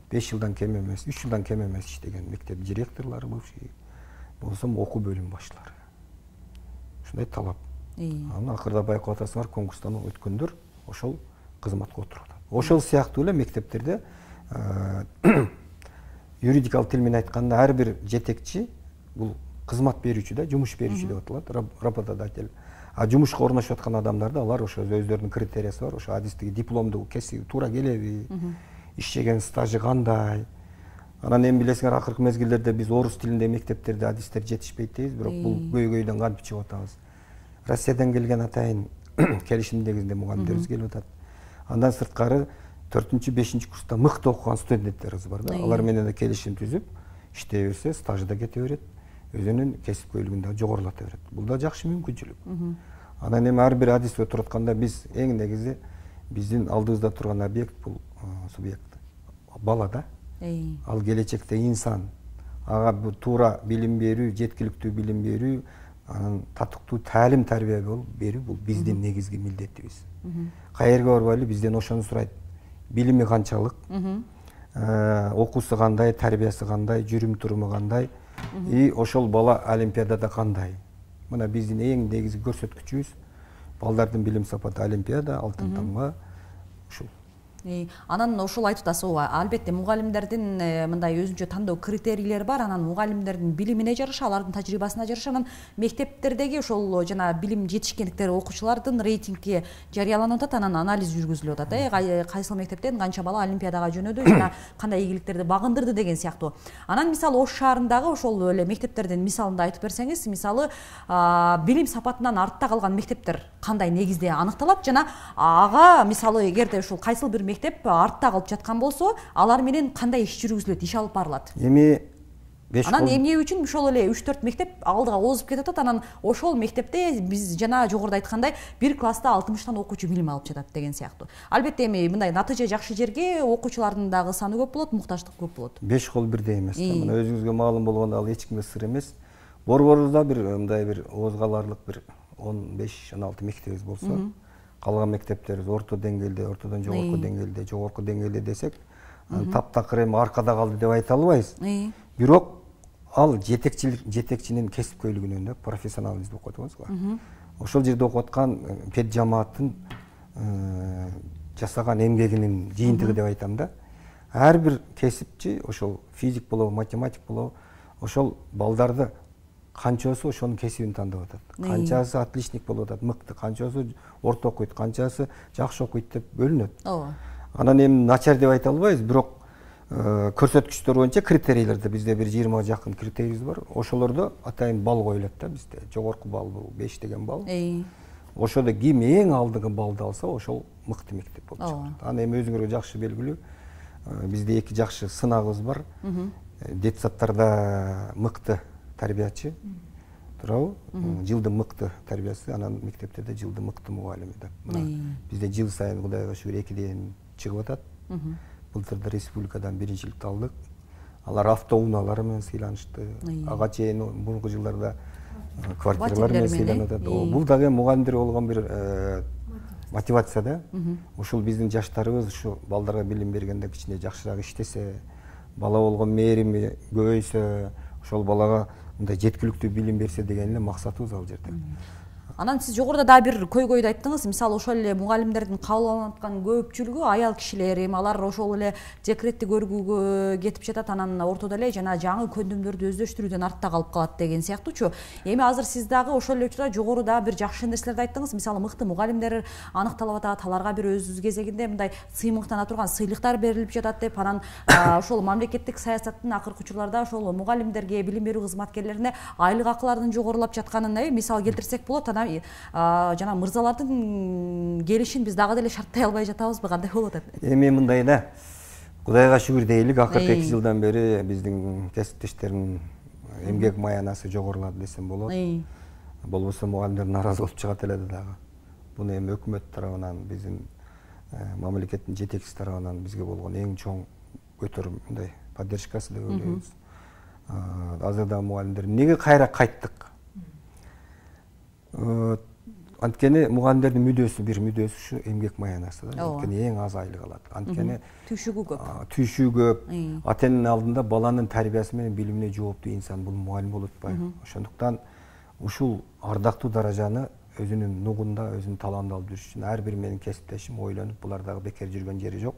Speaker 2: 5 жылдан кем эмес, 3 жылдан кем эмес иштеген мектеп директорлору, бывший болсом окуу бөлүм башчылары. Ушундай талап. Аны акырда байкап атасыңар, конкурстан өткөндөр ошол кызматка отуруп атат. Ошол сыяктуу эле мектептерде юридикалык тил менен айтканда ар бир жетекчи бул кызмат берүүчү да, жумуш берүүчү деп аталат, работодатель. А жумушка орношуп аткан адамдарды алар ошо өздөрүнүн критериясы бар, ошо адистиги дипломду кесиби туура келеби, иштеген стажы кандай. Анан эми билесиңер, акыркы мезгилдерде биз орус тилинде мектептерде адистер жетишпейт дейбиз, бирок бул көйгөйдөн кантип чыгып атабыз? Россиядан келген атайын келишим негизинде мугалимдерибиз келип атат. Андан сырткары 4-5 курста мыкты окуган студенттерибиз бар да. Алар менен да келишим түзүп, иштей берсе, стажы да кете берет, өзүнүн кесипкөйлүгүн да жогорулата берет. Бул да жакшы мүмкүнчүлүк. Анан эми ар бир адис өтүп атканда биз эң негизи биздин алдыбызда турган объект бул субъект бала да. Ал келечекте инсан. Ага туура билим берүү, жеткиликтүү билим берүү, анан татыктуу таалим тарбия берүү бул биздин негизги милдетибиз. Каерге барбайлы бизден ошону сурайт. Билими канчалык, окуусу кандай, тарбиясы кандай, жүрүм туруму кандай, и ошол бала олимпиадада кандай. Мына биздин эң негизги көрсөткүчүбүз балдардын билим сапаты олимпиада, алтын тамга ушул.
Speaker 1: Анан ошол айтып атасыз, албетте мугалимдердин мындай өзүнчө тандоо критерийлери бар, анан мугалимдердин билимине жараша, алардын тажрыйбасына жараша, анан мектептердеги ошол жана билим жетишкендиктери окуучулардын рейтинги жарыяланып атат, анан анализ жүргүзүлүп атат. Кайсыл мектептен канча бала олимпиадага жөнөдү жана кандай ийгиликтерди багындырды деген сыяктуу. Анан мисалы Ош шаарындагы ошол эле мектептердин мисалында айтып берсеңиз, мисалы билим сапатынан артта калган мектептер кандай негизде аныкталат жана ага мисалы эгерде ушул кайсыл бир мектеп артта калып жаткан болсо, алар менен кандай иш жүргүзүлөт, иш алып барылат?
Speaker 2: Эми
Speaker 1: анан эмне үчүн ошол эле 3-4 мектеп алдыга озуп кетип атат, анан ошол мектепте биз жана жогоруда айткандай бир класста 60 окуучу билим алып жатат деген сыяктуу. Албетте эми мындай натыйжа жакшы жерге окуучулардын дагы саны көп болот, муктаждык көп болот.
Speaker 2: 5 кол бирдей эмес. Мына өзүңүзгө маалым болгондо ал эч кимге сыр эмес. Борборубузда бир мындай бир ооз каларлык бир 15-16 мектебиз болсо, калган мектептерибиз орто деңгээлде, ортодон жогорку деңгээлде десек, таптакыр эми аркада калды деп айта албайбыз. Бирок ал жетекчинин кесипкөйлүгүнөн да, профессионализм деп коет го. Ошол жерде окуп аткан педжамааттын жасаган эмгегинин жыйынтыгы деп айтам да. Ар бир кесипчи, ошол физик болобу, математик болобу, ошол балдарды канчасы ошонун кесибин тандап атат. Канчасы отличник болуп атат, мыкты, канчасы орто окуйт, канчасы жакшы окуйт деп бөлүнөт. Анан эми начар деп айта албайбыз, бирок көрсөткүчтөр боюнча критерийлерде бизде бир 20 жакын критерийибиз бар. Ошолордо атайын балл коюлат да бизде. Жогорку балл бул 5 деген балл. Ошодо ким эң алдыңкы баллды алса, ошол мыкты мектеп болуп чыгат. Аны эми өзүңөргө жакшы белгилүү. Бизде 2 жакшы сынагыбыз бар. Детсадтарда мыкты тарбиячы, туурабы? Жылдын мыкты тарбиясы, анан мектептерде жылдын мыкты мугалими деп. Мына бизде жыл сайын Кудайга шүгүр 2ден чыгып атат. Былтырда республикадан биринчиликти алдык. Алар автоунаалар менен сыйланышты. Ага чейин мурунку жылдарда квартиралар менен сыйланып атат. Бул дагы мугалимдер болгон бир мотивация да. Ушул биздин жаштарыбыз ушу балдарга билим бергенде кичине жакшыраак иштесе, бала болгон мээрими көбөйсө, ошол балага мындай жеткиликтүү билим берсе деген эле максатыбыз ал жерде.
Speaker 1: Анан сиз жогоруда да бир көйгөйдү айттыңыз. Мисалы ошол эле мугалимдердин кабыл алынып аткан көпчүлүгү аял кишилер, эми алар ошол эле декретти көрүүгө кетип жатат, анан ортодо эле жана жаңы көндүмдөрдү өздөштүрүүдөн артта калып калат деген сыяктуучу. Эми азыр сиз дагы ошол эле учурда жогоруда бир жакшы нерселерди айттыңыз. Мисалы мыкты мугалимдер аныкталып атат, аларга бир өз кезегинде мындай сыймыктана турган сыйлыктар берилип жатат деп, анан ошол мамлекеттик саясаттын акыркы учурларда ошол мугалимдерге, билим берүү кызматкерлерине айлык акылардын жогорулап жатканын мисал келтирсек болот. Анан жана мырзалардын келишин биз дагы деле шарттай албай жатабызбы, кандай болуп атат?
Speaker 2: Эми мындай да, Кудайга шүгүр дейли, акыркы 2 жылдан бери биздин кесиптештердин эмгек маянасы жогорулады десем болот. Болбосо мугалимдер нааразы болуп чыгат эле дагы. Буну эми өкмөт тарабынан, биздин мамлекеттин жетекчиси тарабынан бизге болгон эң чоң көтөрүм мындай поддержкасы деп ойлойбуз. Азырда мугалимдер эмнеге кайра кайттык? Анткени мугалимдердин мүдөөсү ушу эмгек маянасы да. Анткени эң аз айлык алат. Анткени
Speaker 1: түйшүгү көп.
Speaker 2: Түйшүгү көп. Ата-эненин алдында баланын тарбиясы менен билимине жооптуу инсан бул мугалим болуп атпайбы? Ошондуктан ушул ардактуу даражаны өзүнүн нугунда, өзүнүн талабында алып жүрүш үчүн ар бир менин кесиптешим ойлонуп, булар дагы бекер жүргөн жери жок.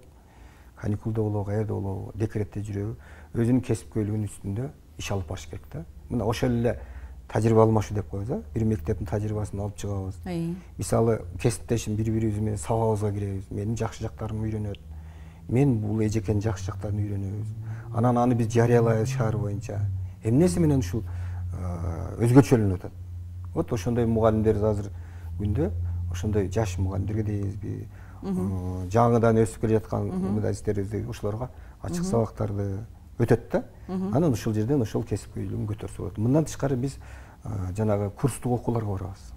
Speaker 2: Каникулда болобу, каерде болобу, декретте жүрөбү, өзүнүн кесипкөйлүгүнүн үстүндө иш алып барыш керек да. Мына ошол эле тажрыйба алмашуу деп коебуз, а? Бир мектептин тажрыйбасын алып чыгабыз. Мисалы, кесиптешим бири-бирибиз менен сабагыбызга киребиз. Менин жакшы жактарым үйрөнөт. Мен бул эжекенин жакшы жактарын үйрөнөбүз. Анан аны биз жарыялайбыз шаар боюнча. Эмнеси менен ушул өзгөчөлөнүп атат. Вот ошондой мугалимдер азыр күндө, ошондой жаш мугалимдерге дейбизби, жаңыдан өсүп келе жаткан мугалимдерибизди ушуларга ачык сабактарды өтөт да. Анан ушул жерден ошол кесипкөйлүгүн көтөрсө болот. Мындан тышкары биз жанагы курстук окууларга барабыз.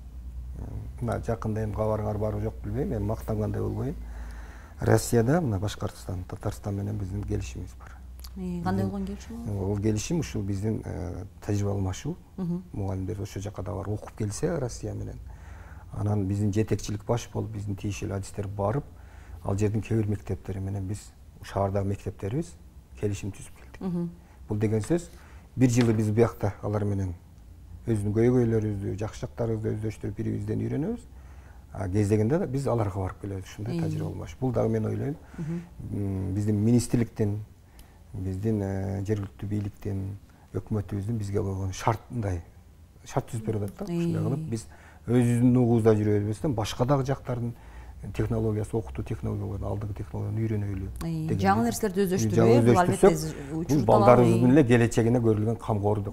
Speaker 2: Мына жакында эми кабарыңар барбы жок билбейм, эми мактангандай болбойм. Россияда, мына Башкортостон, Татарстан менен биздин келишимибиз бар.
Speaker 1: Кандай болгон келишим?
Speaker 2: Ол келишим ушул биздин тажрыйба алмашуу. Мугалимдер ошол жака да барып окуп келсе Россия менен. Анан биздин жетекчилик баш болуп, биздин тийиштүү адистер барып, ал жердин кээ бир мектептери менен биз шаардагы мектептерибиз келишим түзүп келдик. Бул деген сөз, бир жылы биз буякта алар менен өзүнүн көйгөйлөрүбүздү, жакшы жактарыбызды өздөштүрүп бирибизден үйрөнөбүз. Кездегенде да биз аларга барып келебиз, ушундай тажрыйба алмашуу. Бул дагы мен ойлойм, биздин министрликтин, биздин жергиликтүү бийликтин, өкмөтүбүздүн бизге койгон шартындай шарт түзүп берип атат да. Ушундай кылып биз өзүбүздүн нугубузда жүрөбүздөн башка дагы жактардын технологиясы, окутуу технологияларын, алдыгы технологияларын үйрөнөлү.
Speaker 1: Жаңы нерселерди өздөштүрүп, бул албетте
Speaker 2: бул балдарыбыздын эле келечегине көрүлгөн камгорду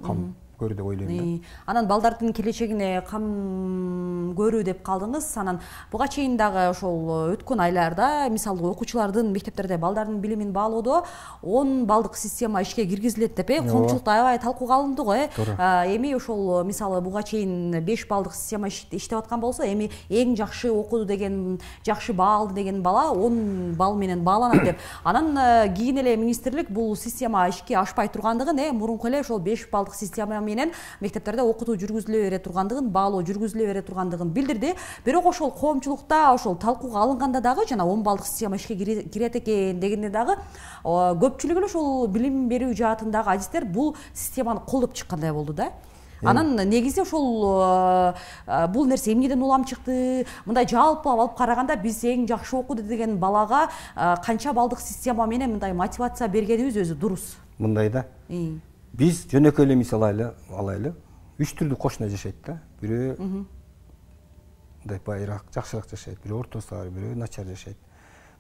Speaker 2: көрүү деп ойлойм да.
Speaker 1: Анан балдардын келечегине кам көрүү деп калдыңыз. Анан буга чейин дагы ошол өткөн айларда мисалы окуучулардын мектептерде балдардын билимин баалоодо 10 балдык система ишке киргизилет деп коомчулукта аябай талкууга алынды го. Эми ошол мисалы буга чейин 5 балдык система иштеп аткан болсо, эми эң жакшы окуду деген, жакшы баа алды деген бала 10 балл менен бааланат деп. Анан кийин эле министрлик бул система ишке ашпай тургандыгын, мурунку эле ошол 5 балдык система менен мектептерде окутуу жүргүзүлө бере тургандыгын, баалоо жүргүзүлө бере тургандыгын билдирди. Бирок ошол коомчулукта ошол талкууга алынганда дагы жана 10 балдык система ишке кирет экен дегенде дагы көпчүлүк эле ошол билим берүү жаатындагы адистер бул системаны колдоп чыккандай болду да. Анан негизи ошол бул нерсе эмнеден улам чыкты? Мындай жалпылап алып караганда биз эң жакшы окуду деген балага канча балдык система менен мындай мотивация бергенибиз өзү дурус.
Speaker 2: Мындай да. Биз жөнөкөй эле мисал алайлы. 3 түрдүү кошуна жашайт да. Бирөө мындай байыраак, жакшыраак жашайт, бирөө ортосу, бирөө начар жашайт.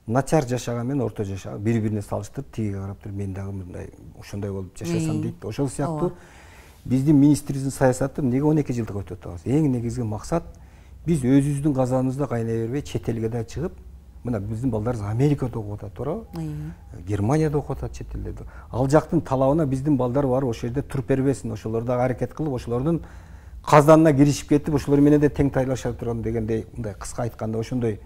Speaker 2: Начар жашаган менен орто жашаган бири-бирине салыштырып, тиги карап туруп, мен дагы мындай ошондой болуп жашасам дейт. Ошол сыяктуу биздин министрибиздин саясаты эмнеге 12 жылдык өтүп атабыз? Эң негизги максат биз өзүбүздүн казаныбызда кайнай бербей, чет элге да чыгып, мына биздин балдарыбыз Америкада окуп атат, туурабы? Германияда окуп атат, чет элдерде. Ал жактын талабына биздин балдар барып ошол жерде туруп бербесин, ошолор дагы аракет кылып, ошолордун казанына киришип кетип, ошолор менен да тең тайлаша турган дегендей, мындай кыска айтканда ошондой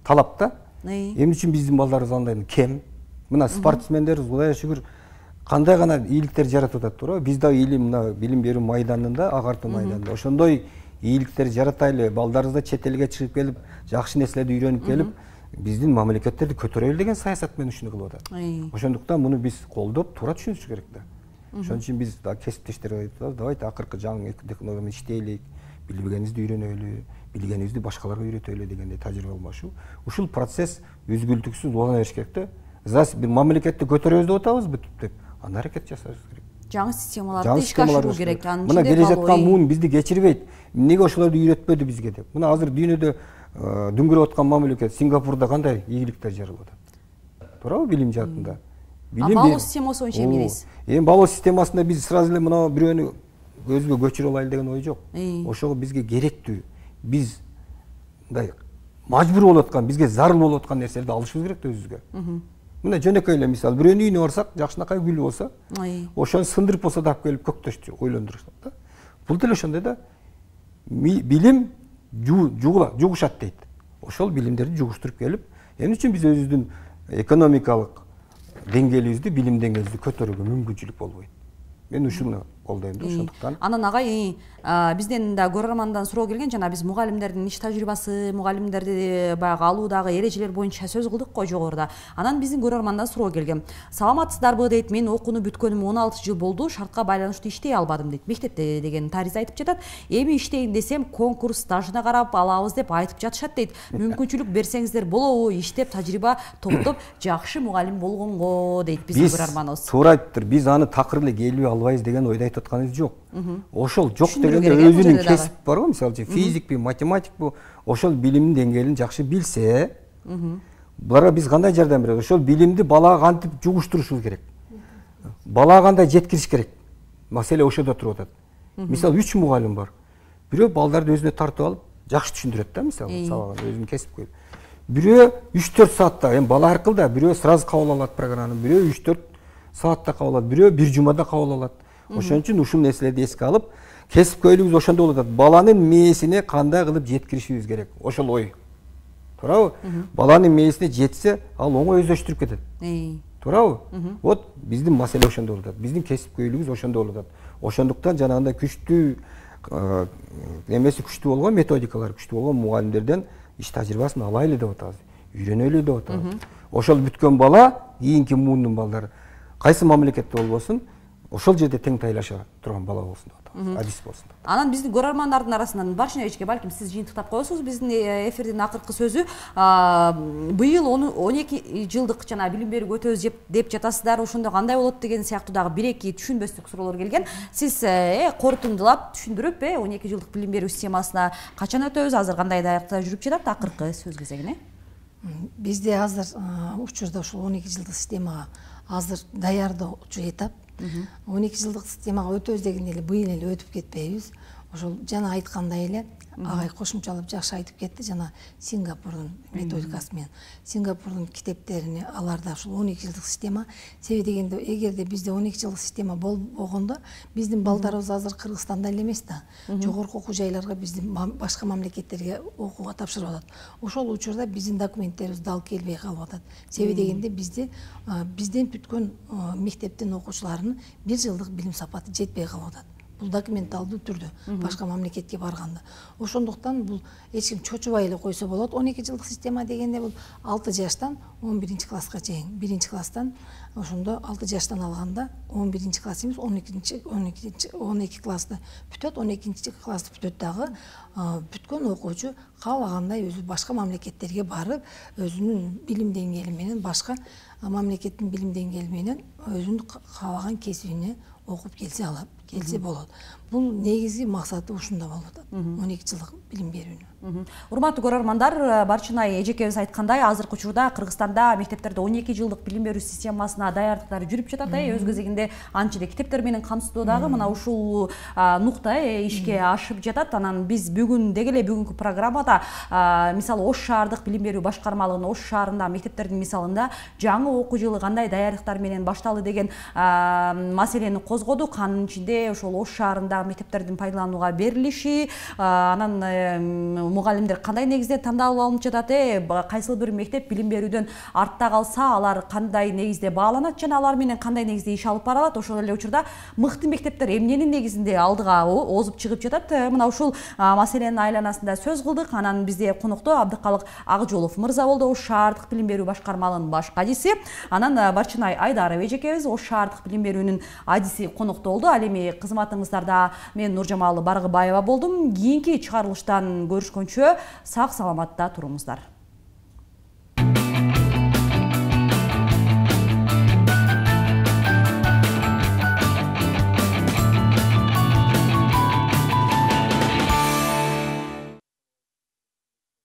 Speaker 2: талап да. Эмне үчүн биздин балдарыбыз андай кем? Мына спортсмендерибиз Кудайга шүгүр кандай гана ийгиликтер жаратып атат, туурабы? Биз дагы билим берүү майданында, агартуу майданында ошондой ийгиликтер жаратайлы, балдарыбыз чет элге чыгып келип, жакшы нерселерди үйрөнүп келип, биздин мамлекеттерди көтөрөлү деген саясат менен ушуну кылып атат. Ошондуктан муну биз колдоп, туура түшүнүш керек да. Ошон үчүн биз да кесиптештерге айтабыз, давайте акыркы жаңы технология менен иштейлик, билбегенибизди үйрөнөлү, билгенибизди башкаларга үйрөтөлү дегендей тажрыйба алмашуу. Ушул процесс үзгүлтүксүз улана бериш керек да. Зас бир мамлекетти көтөрөбүз деп атабызбы деп, анда аракет жасашыбыз керек.
Speaker 1: Жаңы системаларды ишке ашыруу керек.
Speaker 2: Мына келе жаткан муун бизди кечирбейт. Эмнеге ошолорду үйрөтпөдү бизге деп. Мына азыр дүйнөдө дүңгүрөп аткан мамлекет Сингапурда кандай ийгиликтер жаралып атат? Туурабы билим жаатында?
Speaker 1: Балоо системасы боюнча эмнедесиз?
Speaker 2: Эми балоо системасында биз сразу эле мына бирөөнү өзүбүзгө көчүрүп алайлы деген ой жок. Ошого бизге керектүү биз мындай мажбур болуп аткан, бизге зарыл болуп аткан нерселерди алышыбыз керек да өзүбүзгө. Мына жөнөкөй эле мисал, бирөөнүн үйүнө барсак, жакшынакай гүлү болсо, ошону сындырып болсо да алып келип көктөштү ойлондурушат да. Бул деле ошондой да. Билим жугушат дейт. Ошол билимдерди жугуштуруп келип, эмне үчүн биз өзүбүздүн экономикалык деңгээлибизди, билим деңгээлибизди көтөрүүгө мүмкүнчүлүк болбойт. Мен ушуну колдойм да, ошондуктан.
Speaker 1: Анан агай, бизден да көрөрмандан суроо келген, жана биз мугалимдердин иш тажрыйбасы, мугалимдерди баягы алуудагы эрежелер боюнча сөз кылдык го жогоруда. Анан биздин көрөрмандан суроо келген. Саламатсыздарбы дейт, мен окууну бүткөнүм 16 жыл болду, шартка байланыштуу иштей албадым дейт. Мектепте деген тариза айтып жатат. Эми иштейин десем, конкурс стажына карап алабыз деп айтып жатышат дейт. Мүмкүнчүлүк берсеңиздер болобу, иштеп тажрыйба топтоп жакшы мугалим болгонго дейт биздин көрөрманыбыз.
Speaker 2: Туура айтыптыр. Биз аны такыр эле келбей албайбыз деген ойду айтып атканыбыз жок. Ошол жок дегенде өзүнүн кесип бар го, мисалы үчүн физикпи, математикпи, ошол билимдин деңгээлин жакшы билсе, буларга биз кандай жардам беребиз? Ошол билимди балага кантип жугуштурушубуз керек. Балага кандай жеткириш керек? Маселе ошодо туруп атат. Мисалы 3 мугалим бар. Бирөө балдарды өзүнө тартып алып, жакшы түшүндүрөт да, мисалы, сабагын өзүнүн кесип коюп. Бирөө 3-4 саатта, эми бала аркылуу да, бирөө сразу кабыл алат программаны, бирөө 3-4 саатта кабыл алат, бирөө 1 жумада кабыл алат. Ошон үчүн ушул нерселерди эске алып, кесипкөйлүгүбүз ошондо болуп атат. Баланын мээсине кандай кылып жеткиришибиз керек? Ошол ой. Туурабы? Баланын мээсине жетсе, ал оңой өздөштүрүп кетет. Туурабы? Вот биздин маселе ошондо болуп атат. Биздин кесипкөйлүгүбүз ошондо болуп атат. Ошондуктан жанагындай күчтүү эмеси күчтүү болгон, методикалары күчтүү болгон мугалимдерден иш тажрыйбасын алайлы деп атабыз. Үйрөнөлү деп атабыз. Ошол бүткөн бала, кийинки мундун балдары кайсы мамлекетте болбосун, ошол жерде тең тайлаша турган бала болсун деп атабыз, адис болсун деп.
Speaker 1: Анан биздин көрөрмандардын арасынан Баршина эжеке, балким сиз жыйынтыктап коесуз биздин эфирдин акыркы сөзү. Быйыл 12 жылдык жана билим берүүгө өтөбүз деп жатасыздар. Ошондо кандай болот деген сыяктуу дагы 1-2 түшүнбөстүк суроолор келген. Сиз корутундулап түшүндүрүп, 12 жылдык билим берүү системасына качан өтөбүз, азыр кандай даярдыктар жүрүп жатат, акыркы сөз кезегине?
Speaker 7: Бизде азыр учурда ушул 12 жылдык системага азыр даярдоочу этап. 12 жылдык системага өтөбүз деген эле быйыл эле өтүп кетпейбиз. Ошол жана айткандай эле агай кошумчалап жакшы айтып кетти, жана Сингапурдун методикасы менен. Сингапурдун китептерине аларда ушул 12 жылдык система. Себеби дегенде, эгерде бизде 12 жылдык система болбогондо, биздин балдарыбыз азыр Кыргызстанда эле эмес да, жогорку окуу жайларга, биздин башка мамлекеттерге окууга тапшырып атат. Ошол учурда биздин документтерибиз дал келбей калып атат. Себеби дегенде бизден бүткөн мектептин окуучуларынын 1 жылдык билим сапаты жетпей калып атат. Бул документалдуу түрдө башка мамлекетке барганда. Ошондуктан бул эч ким чочубай эле койсо болот. 12 жылдык система дегенде бул 6 жаштан 11 класска чейин. 1 класстан ошондо 6 жаштан алганда 11 класс эмес, 12 классты бүтөт, 12 классты бүтөт дагы. Бүткөн окуучу каалагандай өзү башка мамлекеттерге барып, өзүнүн билим деңгээли менен башка мамлекеттин билим деңгээли менен өзүнүн каалаган кесибине окуп келсе болот. Бул негизги максаты ушунда болуп атат. 12 жылдык билим берүүнүн.
Speaker 1: Урматтуу көрөрмандар, Барчина эжекебиз айткандай, азыркы учурда Кыргызстанда мектептерде 12 жылдык билим берүү системасына даярдыктар жүрүп жатат. Өз кезегинде анча эле китептер менен камсыздоодагы мына ушул нукта ишке ашып жатат. Анан биз бүгүн деги эле бүгүнкү программада мисалы Ош шаардык билим берүү башкармалыгынын Ош шаарында мектептердин мисалында жаңы окуу жылы кандай даярдыктар менен башталды деген маселени козгодук. Анын ичинде ошол Ош шаарындагы мектептердин пайдаланууга берилиши, анан мугалимдер кандай негизде тандалып алынып жатат, кайсыл бир мектеп билим берүүдөн артта калса, алар кандай негизде бааланат жана алар менен кандай негизде иш алып баралат. Ошол эле учурда мыкты мектептер эмненин негизинде алдыга озуп чыгып жатат. Мына ушул маселенин айланасында сөз кылдык. Анан бизде конокто Абдыкалык Акжолов мырза болду, Ош шаардык билим берүү башкармалыгынын баш адиси. Анан Барчынай Айдарова эжекебиз, Ош шаардык билим берүүнүн адиси конокто болду. Ал эми кызматыңыздарда мен Нуржамал Баргыбаева болдум. Кийинки чыгарылыштан көрүшкөнчө сак саламатта туруңуздар.